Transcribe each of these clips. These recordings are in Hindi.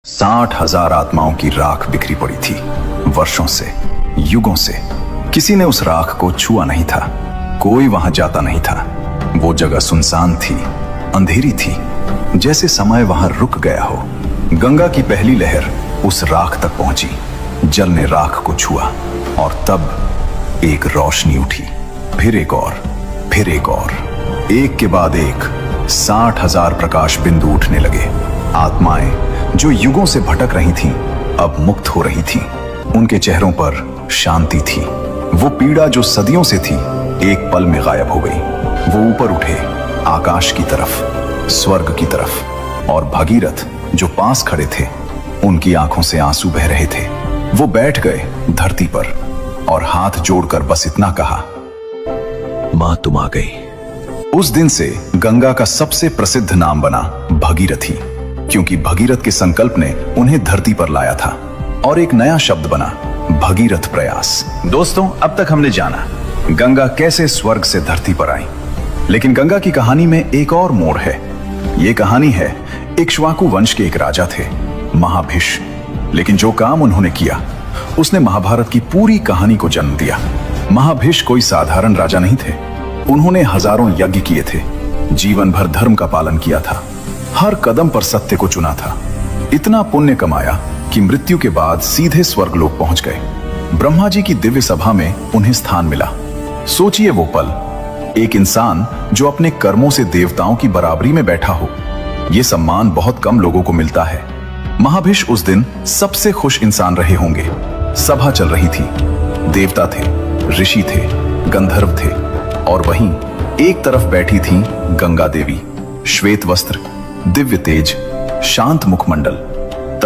60,000 आत्माओं की राख बिखरी पड़ी थी। वर्षों से, युगों से किसी ने उस राख को छुआ नहीं था। कोई वहां जाता नहीं था। वो जगह सुनसान थी, अंधेरी थी, जैसे समय वहां रुक गया हो। गंगा की पहली लहर उस राख तक पहुंची। जल ने राख को छुआ और तब एक रोशनी उठी। फिर एक और, फिर एक और, एक के बाद एक 60,000 प्रकाश बिंदु उठने लगे। आत्माएं जो युगों से भटक रही थीं, अब मुक्त हो रही थीं। उनके चेहरों पर शांति थी। वो पीड़ा जो सदियों से थी, एक पल में गायब हो गई। वो ऊपर उठे, आकाश की तरफ, स्वर्ग की तरफ। और भगीरथ जो पास खड़े थे, उनकी आंखों से आंसू बह रहे थे। वो बैठ गए धरती पर और हाथ जोड़कर बस इतना कहा, मां तुम आ गई। उस दिन से गंगा का सबसे प्रसिद्ध नाम बना भगीरथी, क्योंकि भगीरथ के संकल्प ने उन्हें धरती पर लाया था। और एक नया शब्द बना, भगीरथ प्रयास। दोस्तों, अब तक हमने जाना गंगा कैसे स्वर्ग से धरती पर आई, लेकिन गंगा की कहानी में एक और मोड़ है। ये कहानी है इक्ष्वाकु वंश के एक राजा थे, महाभिष। लेकिन जो काम उन्होंने किया, उसने महाभारत की पूरी कहानी को जन्म दिया। महाभिष कोई साधारण राजा नहीं थे। उन्होंने हजारों यज्ञ किए थे, जीवन भर धर्म का पालन किया था, हर कदम पर सत्य को चुना था। इतना पुण्य कमाया कि मृत्यु के बाद सीधे स्वर्गलोक पहुंच गए। ब्रह्मा जी की दिव्य सभा में उन्हें स्थान मिला। सोचिए वो पल, एक इंसान जो अपने कर्मों से देवताओं की बराबरी में बैठा हो। यह सम्मान बहुत कम लोगों को मिलता है। महाभिष उस दिन सबसे खुश इंसान रहे होंगे। सभा चल रही थी, देवता थे, ऋषि थे, गंधर्व थे, और वहीं एक तरफ बैठी थी गंगा देवी, श्वेत वस्त्र, दिव्य तेज, शांत मुखमंडल।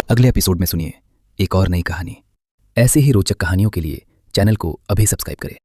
अगले एपिसोड में सुनिए एक और नई कहानी। ऐसी ही रोचक कहानियों के लिए चैनल को अभी सब्सक्राइब करें।